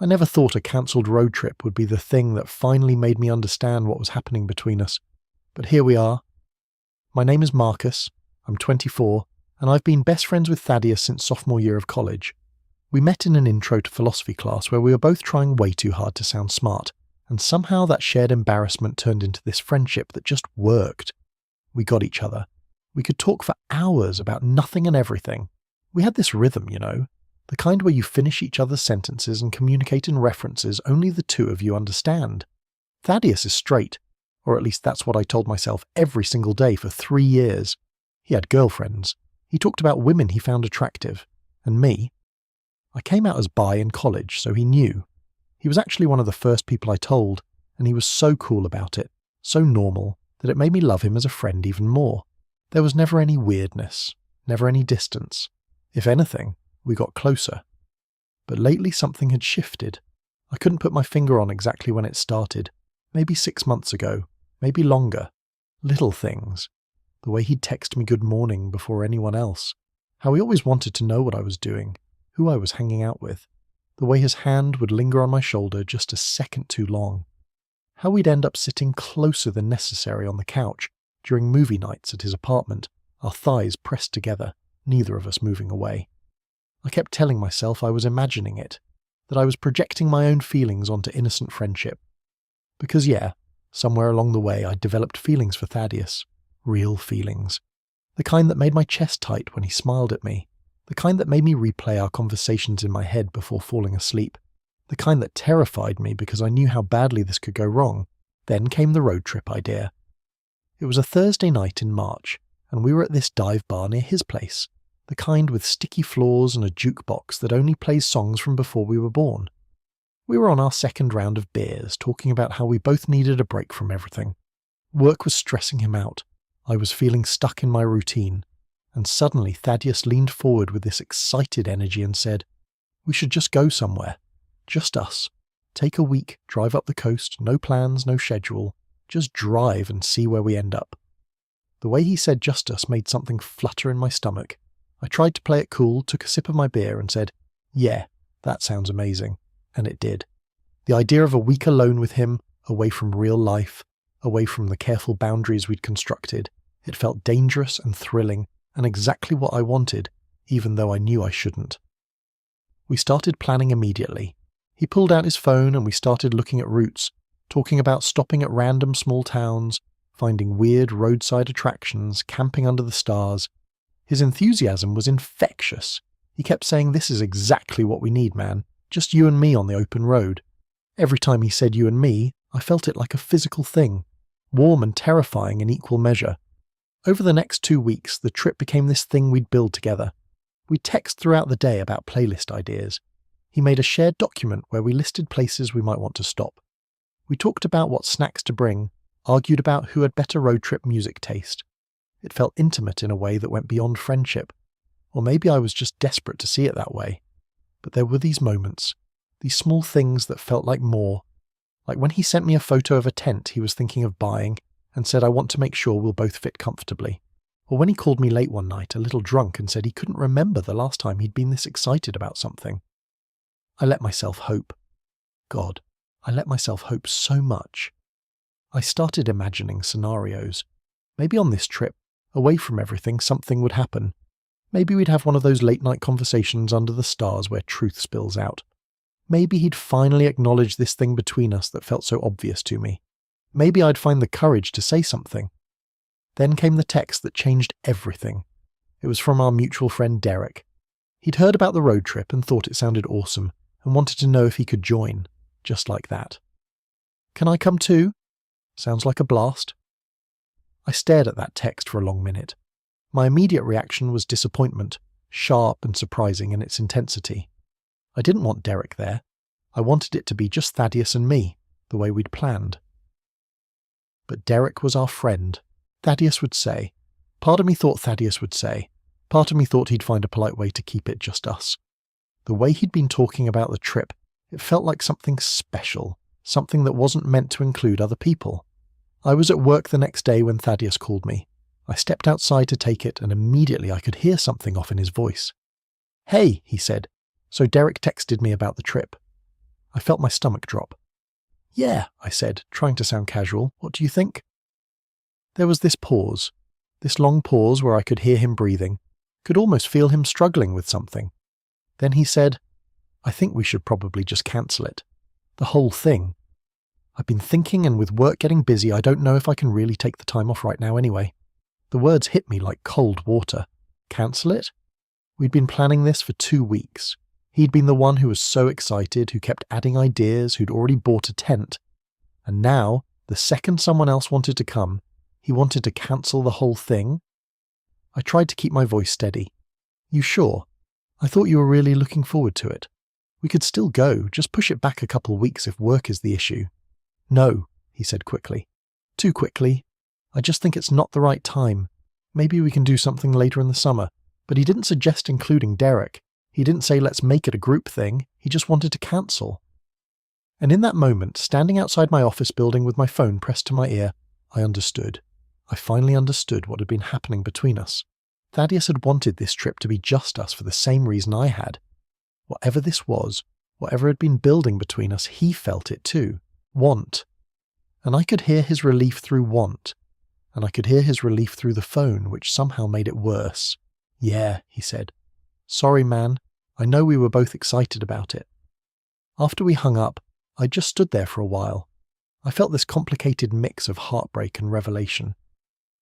I never thought a cancelled road trip would be the thing that finally made me understand what was happening between us. But here we are. My name is Marcus, I'm 24, and I've been best friends with Thaddeus since sophomore year of college. We met in an intro to philosophy class where we were both trying way too hard to sound smart, and somehow that shared embarrassment turned into this friendship that just worked. We got each other. We could talk for hours about nothing and everything. We had this rhythm, the kind where you finish each other's sentences and communicate in references only the two of you understand. Thaddeus is straight, or at least that's what I told myself every single day for 3 years. He had girlfriends. He talked about women he found attractive. And me? I came out as bi in college, so he knew. He was actually one of the first people I told, and he was so cool about it, so normal, that it made me love him as a friend even more. There was never any weirdness, never any distance. If anything, we got closer. But lately something had shifted. I couldn't put my finger on exactly when it started. Maybe 6 months ago, maybe longer. Little things. The way he'd text me good morning before anyone else. How he always wanted to know what I was doing, who I was hanging out with. The way his hand would linger on my shoulder just a second too long. How we'd end up sitting closer than necessary on the couch during movie nights at his apartment, our thighs pressed together, neither of us moving away. I kept telling myself I was imagining it, that I was projecting my own feelings onto innocent friendship. Because somewhere along the way I developed feelings for Thaddeus. Real feelings. The kind that made my chest tight when he smiled at me. The kind that made me replay our conversations in my head before falling asleep. The kind that terrified me because I knew how badly this could go wrong. Then came the road trip idea. It was a Thursday night in March, and we were at this dive bar near his place. The kind with sticky floors and a jukebox that only plays songs from before we were born. We were on our second round of beers, talking about how we both needed a break from everything. Work was stressing him out. I was feeling stuck in my routine. And suddenly Thaddeus leaned forward with this excited energy and said, "We should just go somewhere. Just us. Take a week, drive up the coast, no plans, no schedule. Just drive and see where we end up." The way he said just us made something flutter in my stomach. I tried to play it cool, took a sip of my beer and said, "Yeah, that sounds amazing." And it did. The idea of a week alone with him, away from real life, away from the careful boundaries we'd constructed, it felt dangerous and thrilling and exactly what I wanted, even though I knew I shouldn't. We started planning immediately. He pulled out his phone and we started looking at routes, talking about stopping at random small towns, finding weird roadside attractions, camping under the stars. His enthusiasm was infectious. He kept saying, "This is exactly what we need, man. Just you and me on the open road." Every time he said you and me, I felt it like a physical thing, warm and terrifying in equal measure. Over the next 2 weeks, the trip became this thing we'd build together. We'd text throughout the day about playlist ideas. He made a shared document where we listed places we might want to stop. We talked about what snacks to bring, argued about who had better road trip music taste. It felt intimate in a way that went beyond friendship. Or maybe I was just desperate to see it that way. But there were these moments, these small things that felt like more. Like when he sent me a photo of a tent he was thinking of buying and said, "I want to make sure we'll both fit comfortably." Or when he called me late one night, a little drunk, and said he couldn't remember the last time he'd been this excited about something. I let myself hope. God, I let myself hope so much. I started imagining scenarios. Maybe on this trip, away from everything, something would happen. Maybe we'd have one of those late-night conversations under the stars where truth spills out. Maybe he'd finally acknowledge this thing between us that felt so obvious to me. Maybe I'd find the courage to say something. Then came the text that changed everything. It was from our mutual friend Derek. He'd heard about the road trip and thought it sounded awesome, and wanted to know if he could join, just like that. "Can I come too?" Sounds like a blast. I stared at that text for a long minute. My immediate reaction was disappointment, sharp and surprising in its intensity. I didn't want Derek there. I wanted it to be just Thaddeus and me, the way we'd planned. But Derek was our friend. Thaddeus would say. Part of me thought Thaddeus would say. Part of me thought he'd find a polite way to keep it just us. The way he'd been talking about the trip, it felt like something special, something that wasn't meant to include other people. I was at work the next day when Thaddeus called me. I stepped outside to take it and immediately I could hear something off in his voice. "Hey," he said, "so Derek texted me about the trip." I felt my stomach drop. "Yeah," I said, trying to sound casual. "What do you think?" There was this pause, this long pause where I could hear him breathing, could almost feel him struggling with something. Then he said, "I think we should probably just cancel it. The whole thing. I've been thinking, and with work getting busy, I don't know if I can really take the time off right now anyway." The words hit me like cold water. Cancel it? We'd been planning this for 2 weeks. He'd been the one who was so excited, who kept adding ideas, who'd already bought a tent. And now, the second someone else wanted to come, he wanted to cancel the whole thing? I tried to keep my voice steady. "You sure? I thought you were really looking forward to it. We could still go, just push it back a couple weeks if work is the issue." "No," he said quickly. "Too quickly. I just think it's not the right time. Maybe we can do something later in the summer." But he didn't suggest including Derek. He didn't say let's make it a group thing. He just wanted to cancel. And in that moment, standing outside my office building with my phone pressed to my ear, I understood. I finally understood what had been happening between us. Thaddeus had wanted this trip to be just us for the same reason I had. Whatever this was, whatever had been building between us, he felt it too. Want. And I could hear his relief through want. And I could hear his relief through the phone, which somehow made it worse. "Yeah," he said. "Sorry, man. I know we were both excited about it." After we hung up, I just stood there for a while. I felt this complicated mix of heartbreak and revelation.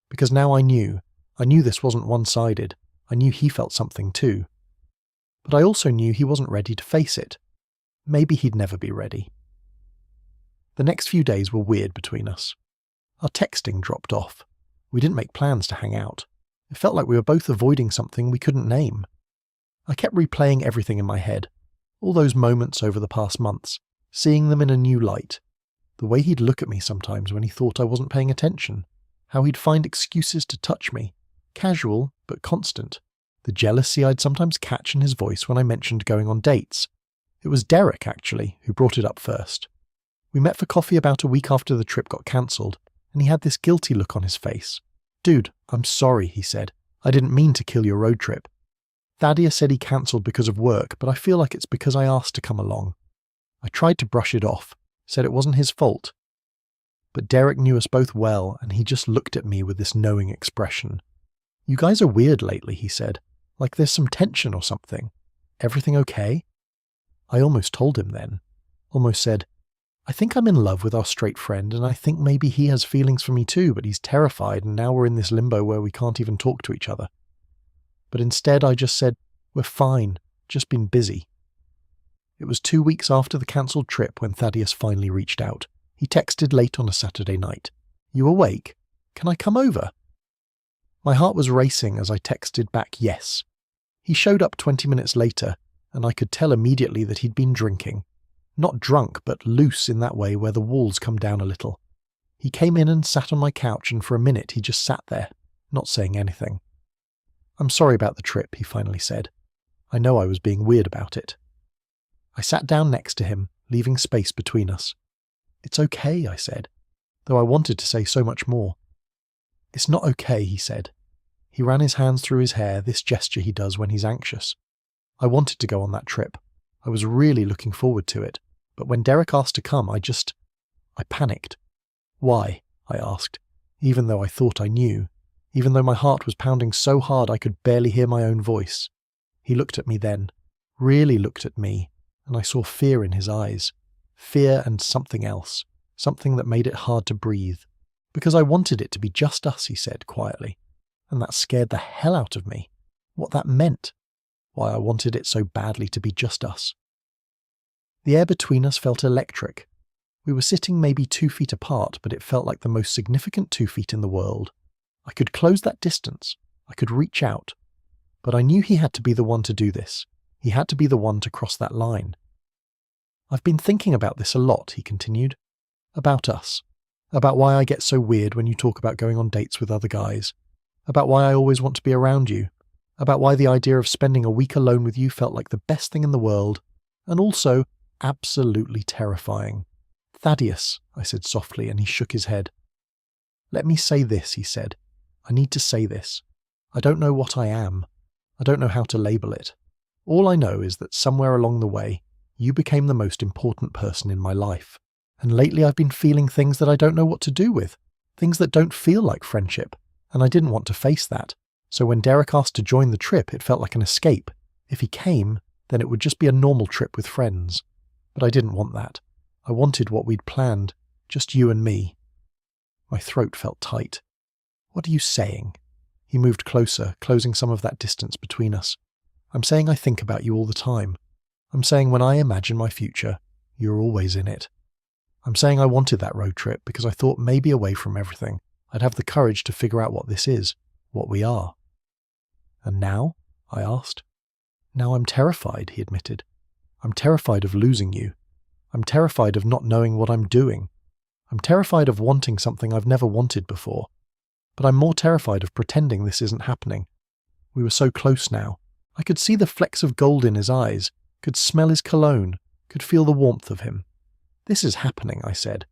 Because now I knew this wasn't one-sided. I knew he felt something too. But I also knew he wasn't ready to face it. Maybe he'd never be ready. The next few days were weird between us. Our texting dropped off. We didn't make plans to hang out. It felt like we were both avoiding something we couldn't name. I kept replaying everything in my head, all those moments over the past months, seeing them in a new light. The way he'd look at me sometimes when he thought I wasn't paying attention, how he'd find excuses to touch me, casual but constant. The jealousy I'd sometimes catch in his voice when I mentioned going on dates. It was Derek, actually, who brought it up first. We met for coffee about a week after the trip got cancelled, and he had this guilty look on his face. "Dude, I'm sorry," he said. "I didn't mean to kill your road trip. Thaddeus said he cancelled because of work, but I feel like it's because I asked to come along." I tried to brush it off, said it wasn't his fault. But Derek knew us both well, and he just looked at me with this knowing expression. "You guys are weird lately," he said. "Like there's some tension or something. Everything okay?" I almost told him then. Almost said, "I think I'm in love with our straight friend, and I think maybe he has feelings for me too, but he's terrified, and now we're in this limbo where we can't even talk to each other." But instead I just said, "We're fine, just been busy." It was 2 weeks after the cancelled trip when Thaddeus finally reached out. He texted late on a Saturday night. "You awake? Can I come over?" My heart was racing as I texted back yes. He showed up 20 minutes later, and I could tell immediately that he'd been drinking. Not drunk, but loose in that way where the walls come down a little. He came in and sat on my couch, and for a minute he just sat there, not saying anything. "I'm sorry about the trip," he finally said. "I know I was being weird about it." I sat down next to him, leaving space between us. "It's okay," I said, though I wanted to say so much more. "It's not okay," he said. He ran his hands through his hair, this gesture he does when he's anxious. I wanted to go on that trip. I was really looking forward to it. But when Derek asked to come, I panicked. "Why?" I asked, even though I thought I knew, even though my heart was pounding so hard I could barely hear my own voice. He looked at me then, really looked at me, and I saw fear in his eyes. Fear and something else, something that made it hard to breathe. "Because I wanted it to be just us," he said quietly, and that scared the hell out of me. What that meant. Why I wanted it so badly to be just us. The air between us felt electric. We were sitting maybe 2 feet apart, but it felt like the most significant 2 feet in the world. I could close that distance. I could reach out. But I knew he had to be the one to do this. He had to be the one to cross that line. "I've been thinking about this a lot," he continued. "About us. About why I get so weird when you talk about going on dates with other guys. About why I always want to be around you. About why the idea of spending a week alone with you felt like the best thing in the world. And also absolutely terrifying." "Thaddeus," I said softly, and he shook his head. "Let me say this," he said. "I need to say this. I don't know what I am. I don't know how to label it. All I know is that somewhere along the way, You became the most important person in my life. And lately I've been feeling things that I don't know what to do with. Things that don't feel like friendship. And I didn't want to face that. So when Derek asked to join the trip, it felt like an escape. If he came, then it would just be a normal trip with friends. But I didn't want that. I wanted what we'd planned. Just you and me. My throat felt tight. What are you saying? He moved closer, closing some of that distance between us. I'm saying I think about you all the time. I'm saying when I imagine my future, you're always in it. I'm saying I wanted that road trip because I thought maybe away from everything, I'd have the courage to figure out what this is, what we are. And now? I asked. Now I'm terrified, he admitted. I'm terrified of losing you. I'm terrified of not knowing what I'm doing. I'm terrified of wanting something I've never wanted before. But I'm more terrified of pretending this isn't happening. We were so close now. I could see the flecks of gold in his eyes, could smell his cologne, could feel the warmth of him. This is happening, I said.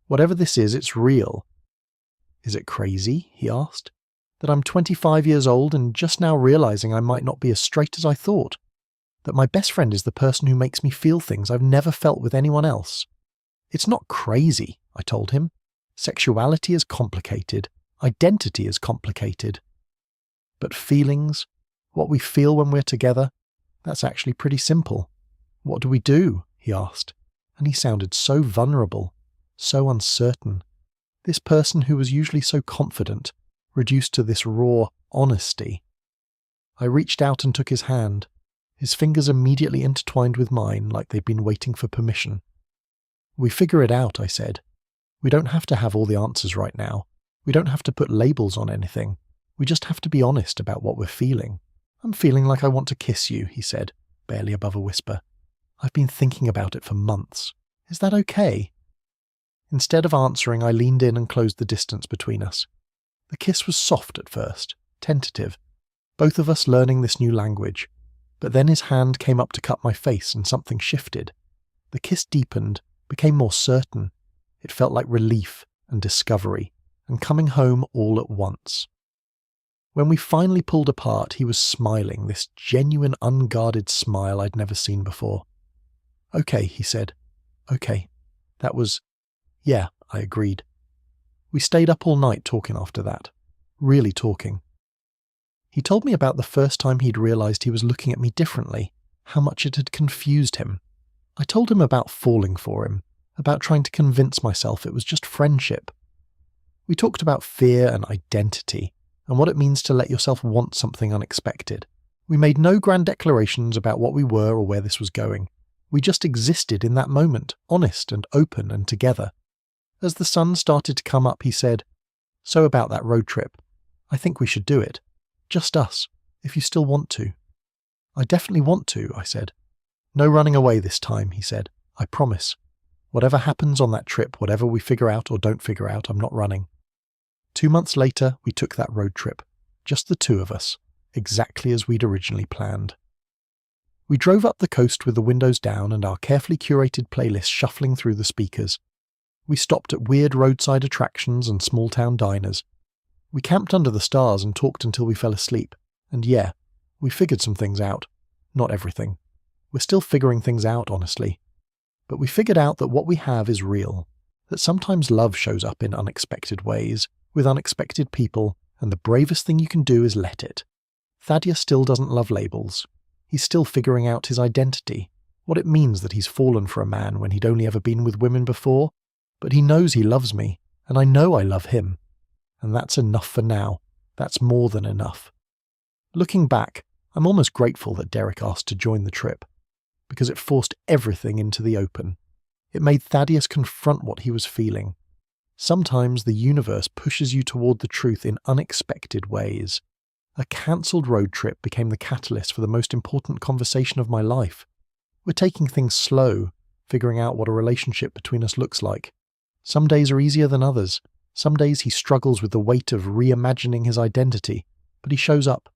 Whatever this is, it's real. Is it crazy, he asked, that I'm 25 years old and just now realizing I might not be as straight as I thought? That my best friend is the person who makes me feel things I've never felt with anyone else? It's not crazy, I told him. Sexuality is complicated. Identity is complicated. But feelings, what we feel when we're together, that's actually pretty simple. What do we do? He asked. And he sounded so vulnerable, so uncertain. This person who was usually so confident, reduced to this raw honesty. I reached out and took his hand. His fingers immediately intertwined with mine like they'd been waiting for permission. We figure it out, I said. We don't have to have all the answers right now. We don't have to put labels on anything. We just have to be honest about what we're feeling. I'm feeling like I want to kiss you, he said, barely above a whisper. I've been thinking about it for months. Is that okay? Instead of answering, I leaned in and closed the distance between us. The kiss was soft at first, tentative, both of us learning this new language. But then his hand came up to cut my face and something shifted. The kiss deepened, became more certain. It felt like relief and discovery, and coming home all at once. When we finally pulled apart, he was smiling, this genuine, unguarded smile I'd never seen before. Okay, he said. Okay. That was... Yeah, I agreed. We stayed up all night talking after that. Really talking. He told me about the first time he'd realized he was looking at me differently, how much it had confused him. I told him about falling for him, about trying to convince myself it was just friendship. We talked about fear and identity, and what it means to let yourself want something unexpected. We made no grand declarations about what we were or where this was going. We just existed in that moment, honest and open and together. As the sun started to come up, he said, "So about that road trip. I think we should do it. Just us, if you still want to." "I definitely want to," I said. "No running away this time," he said. "I promise. Whatever happens on that trip, whatever we figure out or don't figure out, I'm not running." 2 months later, we took that road trip. Just the two of us, exactly as we'd originally planned. We drove up the coast with the windows down and our carefully curated playlist shuffling through the speakers. We stopped at weird roadside attractions and small-town diners. We camped under the stars and talked until we fell asleep. And yeah, we figured some things out. Not everything. We're still figuring things out, honestly. But we figured out that what we have is real. That sometimes love shows up in unexpected ways, with unexpected people, and the bravest thing you can do is let it. Thaddeus still doesn't love labels. He's still figuring out his identity, what it means that he's fallen for a man when he'd only ever been with women before. But he knows he loves me, and I know I love him. And that's enough for now. That's more than enough. Looking back, I'm almost grateful that Derek asked to join the trip, because it forced everything into the open. It made Thaddeus confront what he was feeling. Sometimes the universe pushes you toward the truth in unexpected ways. A cancelled road trip became the catalyst for the most important conversation of my life. We're taking things slow, figuring out what a relationship between us looks like. Some days are easier than others. Some days he struggles with the weight of reimagining his identity, but he shows up.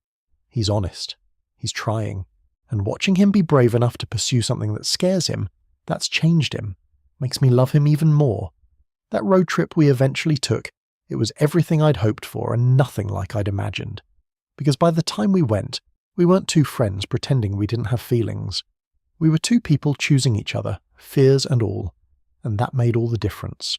He's honest. He's trying. And watching him be brave enough to pursue something that scares him, that's changed him. Makes me love him even more. That road trip we eventually took, it was everything I'd hoped for and nothing like I'd imagined. Because by the time we went, we weren't two friends pretending we didn't have feelings. We were two people choosing each other, fears and all, and that made all the difference.